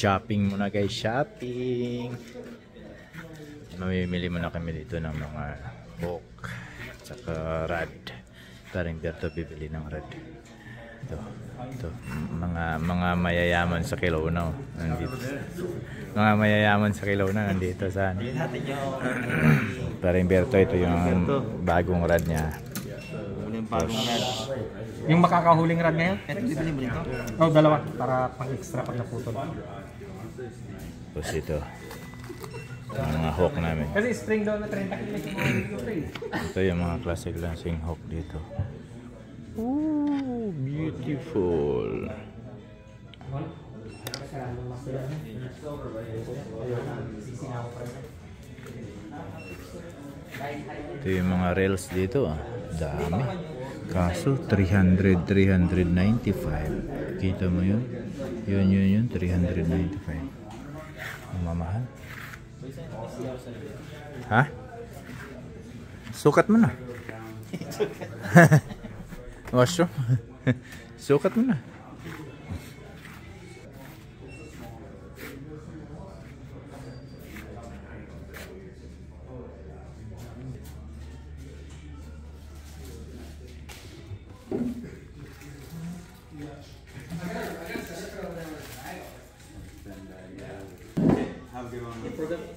Shopping muna guys, shopping. Mamimili muna kami dito ng mga hook tsaka rad. Parang Berto bibili ng rad. Ito, mga mayayaman sa Kelowna nandito. Mga mayayaman sa Kelowna nandito saan. Parang Berto, ito yung bagong rad niya. Yung makakahuling rad ngayon, ito bibili mo dito? Oh, dalawa para pang-extra pag naputol. Tapos ito, mga hook namin. Kasi spring daw na 30 kilos yung mga dito. Ito yung mga classic lansing hook dito. Ooh, beautiful. Ito yung mga rails dito ah. Dami. Kaso 300, 395. Kita mo yun? Yun, 395. Ang mamahal. Ha? Sukat mo na. Washroom. Sukat mo na.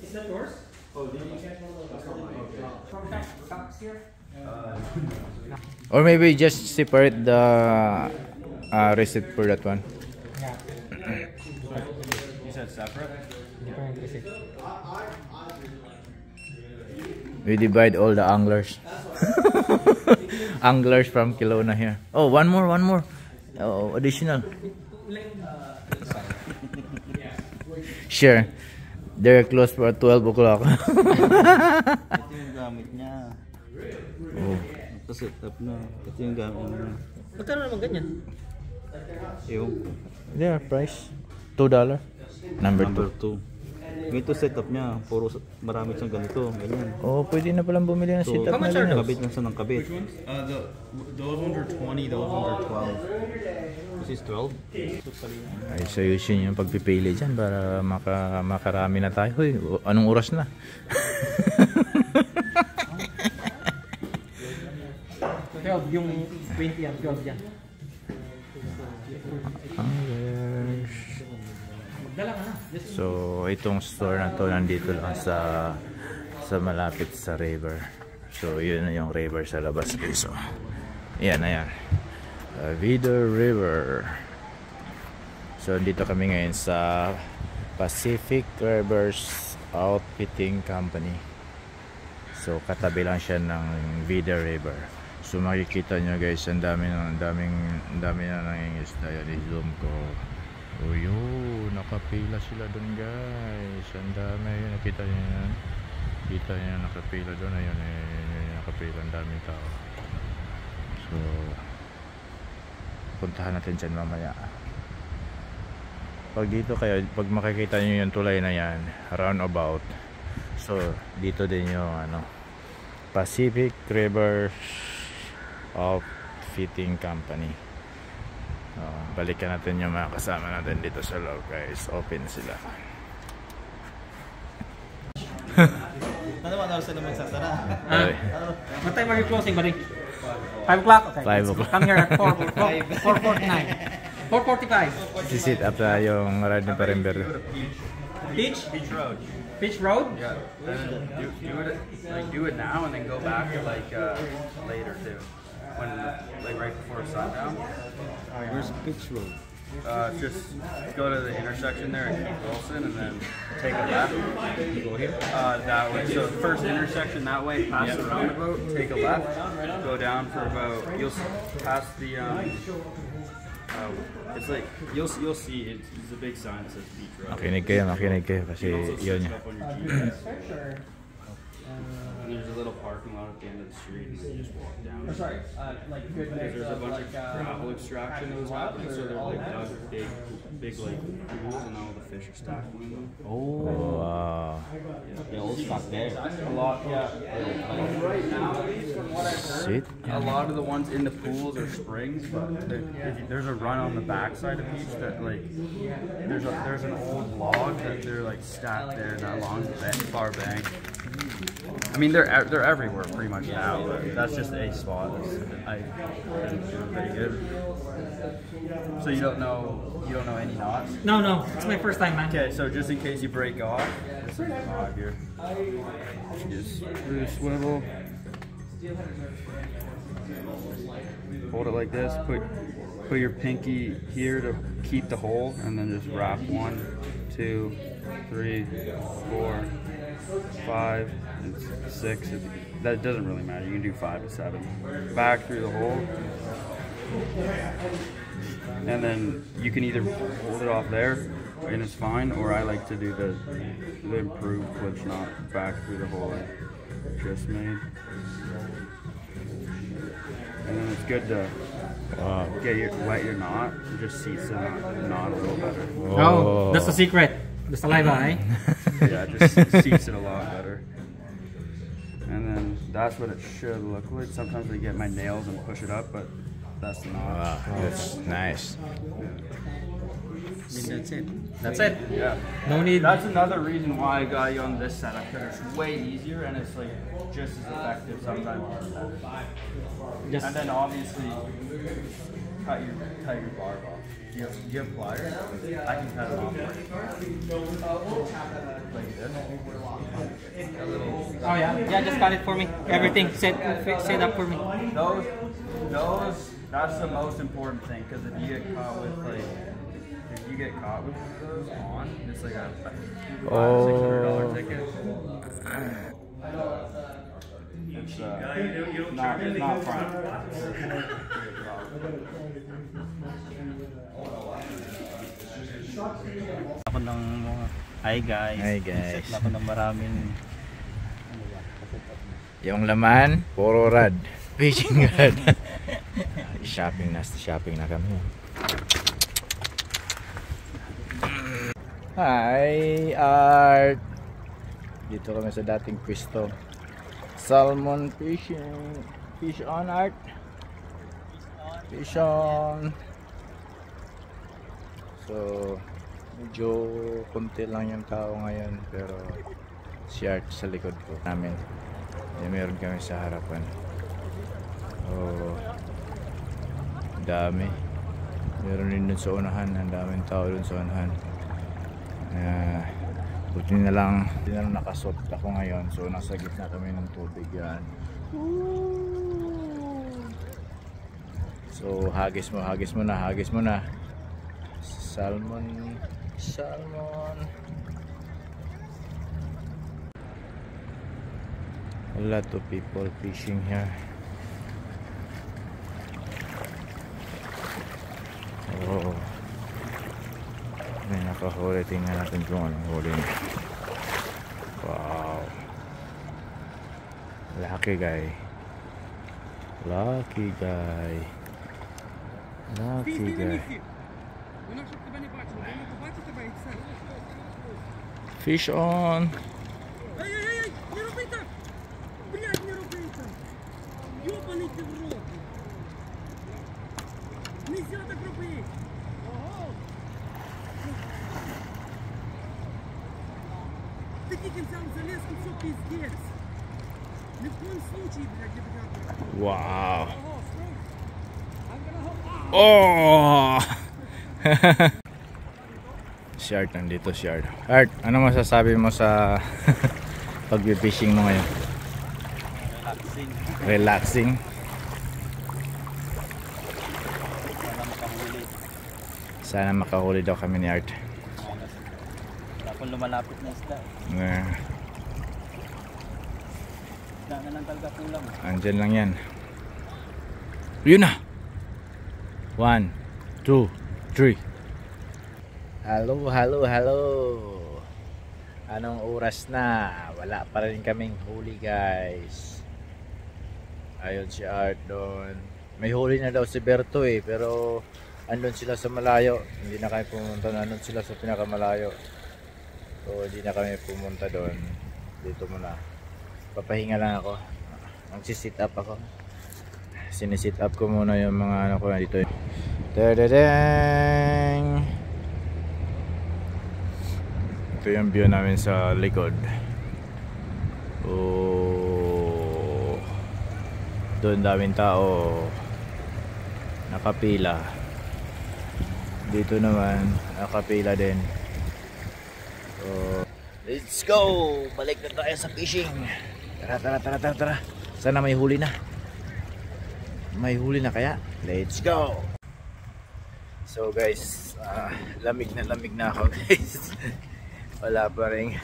Is that yours? Oh, did you get from stocks here? Or maybe just separate the receipt for that one. Yeah. You said separate? Different receipt. We divide all the anglers. Anglers from Kelowna here. Oh, one more. Oh, additional. Sure. They're closed for 12 o'clock. Ito yung gamit niya. Oh. Ito set up na. Ito yung gamit niya. Magkano naman ganyan? Yung Their price $2. Number 2. 2. Ito set up niya. Puro marami siyang ganito. Ganyan. Oh, pwede na palang bumili ng So, setup na kabit ganyan. lang siya ng kabit. Those ones are 20, those ones are 12. This is 12. Ay, sayusin yung pagpipili dyan para makarami na tayo. Hoy, anong oras na? 12, yung 20 yan, 12 yan. Anglers. Magdala ka na. So, itong store na to nandito lang sa malapit sa river. So, yun na yung river sa labas. So, yan na yan. Vidor River. So, dito kami ngayon sa Pacific Rivers Outfitting Company. So, katabi lang siya ng Vidor River. So, makikita nyo guys, ang dami na nangingisda. Yan, i-zoom ko. Oh, yun, nakapila sila dun guys. Ang dami, yun, nakita nyo yan. Kita nyo nakapila dun. Ayun, nakapila, ang daming tao. So, puntahan natin dyan mamaya. Pag dito kayo, pag makikita nyo yung tulay na yan, roundabout. So, dito din yung Pacific Rivers Outfitting Company. Balikan natin yung mga kasama natin dito sa loob guys. Open sila. Ano ba na sila magsasara? What time are you closing, buddy? 5 o'clock? Okay. 5 o'clock. Come here at 4:49. 4:45. Sisit up na yung ride ni Parimber. Beach? Beach Road. Beach Road? Yeah. And do it now and then go back later too. When right before sundown. Where's Beach Road? Just go to the intersection there at Keith Wilson and then take a left. Go here? That way. So first intersection that way, past the roundabout, take a left, go down for about, you'll pass the, it's like, you'll see, it's a big sign that says Beach Road. Makinig kayo kasi yun. Stuff on your GPS. And there's a little parking lot at the end of the street, and then you just walk down. Sorry, like good Because there's a bunch of gravel extraction that was happening, so they're like dug big like pools, and all the fish are stacked in them. Oh, Wow. they're all stuck there. A lot, yeah. Like right now, at least from what I've heard, Sit. a lot of the ones in the pools are springs, but there's a run on the backside of each that like there's an old log that they're like stacked there that long far bank. I mean they're everywhere pretty much now, but that's just a spot that's I think doing pretty good. So you don't know any knots? No, it's my first time, man. Okay, so just in case you break off, this is the knot here. Just do a swivel. Hold it like this. Put your pinky here to keep the hole, and then just wrap 1, 2, 3, 4, 5, and 6. That doesn't really matter. You can do 5 to 7. Back through the hole. And then you can either hold it off there and it's fine, or I like to do the improved glitch knot back through the hole I just made. And then it's good to wet your knot. It just seats the knot a little better. Oh, that's the secret. The saliva, eh? Yeah, it just seats it a lot better. And then that's what it should look like. Sometimes I get my nails and push it up, but that's not. Wow, that's nice. That's it. That's it. Yeah. No need. That's another reason why I got you on this setup, because it's way easier and it's like just as effective sometimes. Just And then obviously cut your barb off. Do you have pliers? I can cut it off like this. A little. Oh yeah, just cut it for me. Everything set up for me. Those. That's the most important thing, because if you get caught with those on, it's like a $500-$600 ticket. It's not fun. Ako ng mga hi guys. Hi, guys. Set na ako ng maraming Yung laman, puro rad. Fishing rod. Shopping na kami. Hi, Art. Dito kami sa dating pwesto. Salmon fishing. Fish on, Art. Fish on. So, medyo konti lang yung tao ngayon, pero si Art sa likod ko namin. Meron kami sa harapan. Oh, dami. Meron din dun sa unahan. Ang daming tao dun sa unahan. Buti na lang nakasot ako ngayon. So nasa gitna kami ng tubig yan. So hagis mo na. Salmon. A lot of people fishing here. Oh, may nakahuli. Tingnan natin kung anong huli niya. Wow, lucky guy. Fish on. Ай-яй-яй, не роби так! Блядь, не роби так! Ёбаний ти в рот! Нельзя так робити! Ого! Ты тільки взял залезку, все пиздец! Ни в коем случае, блядь, не буду. Wow. Ого, стой! I'm gonna hold... Oh. Si Art nandito, si Art. Art, ano masasabi mo sa pag-fishing mo ngayon? Relaxing. Sana makahuli daw kami ni Art. wala akong lumalapit na isda. Isda na lang talaga kulang. Andyan lang yan. Yun na! 1, 2, 3. Hello. Anong oras na? Wala pa rin kaming huli guys. Ayun si Art doon. May huli na daw si Berto eh, pero andun sila sa malayo. Hindi na kami pumunta, andun sila sa pinakamalayo. So hindi na kami pumunta doon. Dito muna. Papahinga lang ako. Magsi-sit up ako. Sini-sit up ko muna yung mga ano ko na dito. Tadadang! Ito yung view namin sa likod. Oh, doon daming tao nakapila. Dito naman nakapila din. So, let's go! Balik na tayo sa fishing. Tara. Sana may huli na. May huli na kaya? Let's go! So guys, lamig na ako guys. Wala pa rin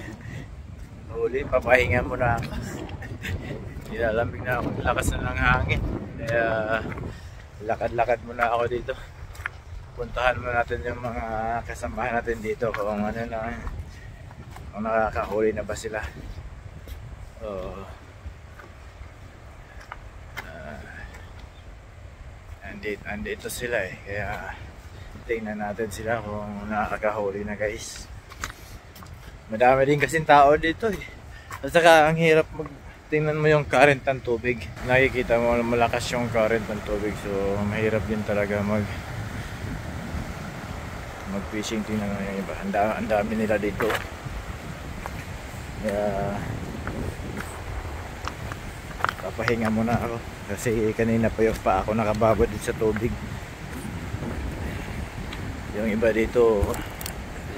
huli, papahinga muna ako. Nilalamig na ako, lakas na ng hangin. Kaya lakad-lakad muna ako dito. Puntahan muna natin yung mga kasamahan natin dito kung ano na, kung nakakahuli na ba sila. Andito sila eh, kaya tingnan natin sila kung nakakahuli na guys. Madami din kasing tao dito eh. At saka ang hirap tingnan mo yung current ng tubig. Nakikita mo malakas yung current ng tubig, so mahirap din talaga mag fishing. Tingnan mo yung iba, ang dami nila dito. Kaya papahinga muna ako kasi kanina pa ako nakababad din sa tubig. Yung iba dito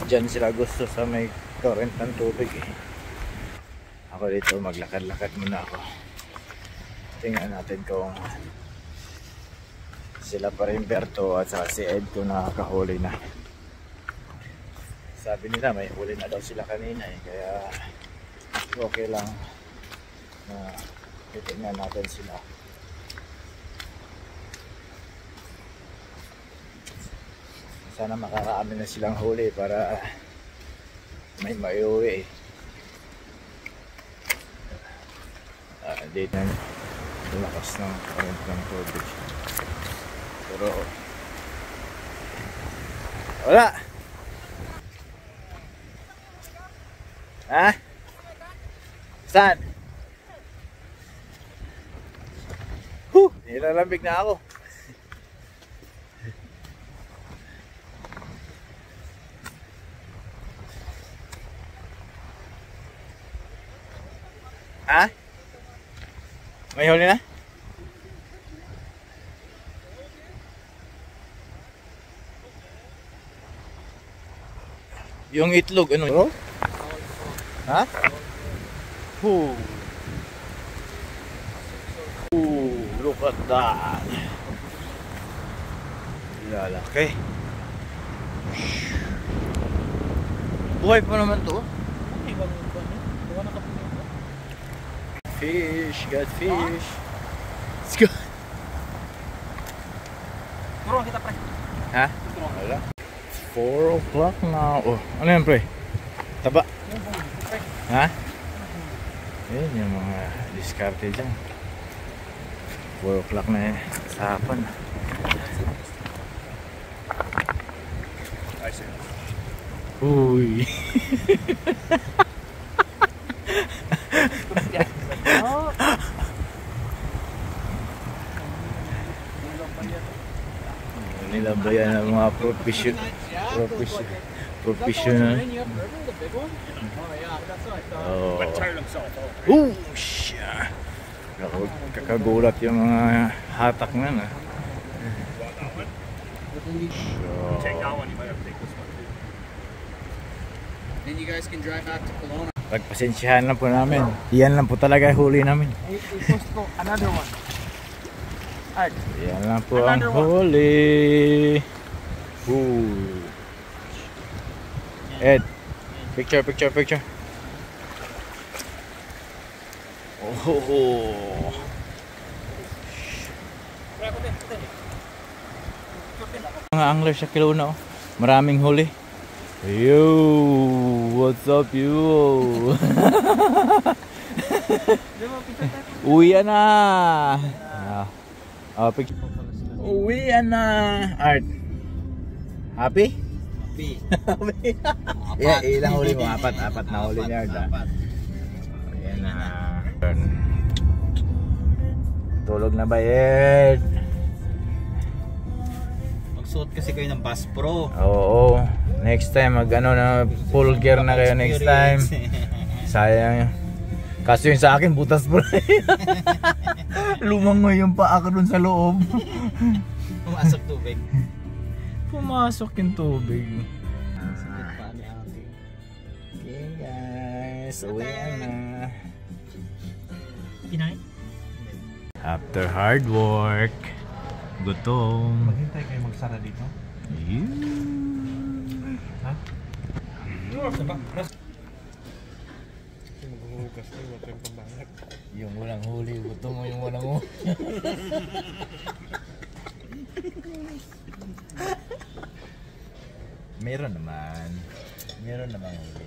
dyan sila gusto sa may current ng tubig eh. Ako dito maglakad-lakad muna ako. Tingnan natin kung sila pa rin Berto at saka si Ed kung nakakahuli na. Sabi nila may huli na daw sila kanina eh, kaya okay lang na titignan natin sila. Sana makakaami na silang huli para may maiuwi eh. Dito na lakas ng current ng tubig, pero wala. Ha? Saan? Nilalamig na ako. Ha? May huli na? Yung itlog ano? Ha? Look at that. Lalaki. Buhay pa naman to. Fish, got fish. Let's go. Turuan kita, pre. Ha? Wala. 4 o'clock na. Oh, ano yan, pre? Taba. Ha? Yun yung mga diskarte dyan. 4 o'clock na eh. Sa hapon. Uy. Nilabayan ng mga professional. Oh, shit. Kakagulat yung mga hatak na na. Take that one, you might have to take this one too. Then you guys can drive back to Kelowna. Pagpasensyahan lang po namin. Yan lang po talaga huli namin. Another one. Alright. Yan lang po ang huli. Ed, picture. Oh. Mga angler sa Kelowna, oh. Maraming huli. Yo, what's up you? Uwi na. Uwi na. Art. Happy? Happy. Yeah, ilang huli mo? Apat na huli niya. Ayan na. Tulog na ba Ed? Magsuot kasi kayo ng Bass Pro. Oo. Next time mag ano na full gear na kayo next time. Sayang. Kaso yung sa akin butas po. Lumangoy yung paa ko dun sa loob. Pumasok tubig. Pumasok yung tubig. Sakit pa ni ate. Okay guys, uwi na. Kinain? After hard work, gutom. Maghintay kayo magsara dito. Yung walang huli, gutom mo yung walang huli. Meron naman huli.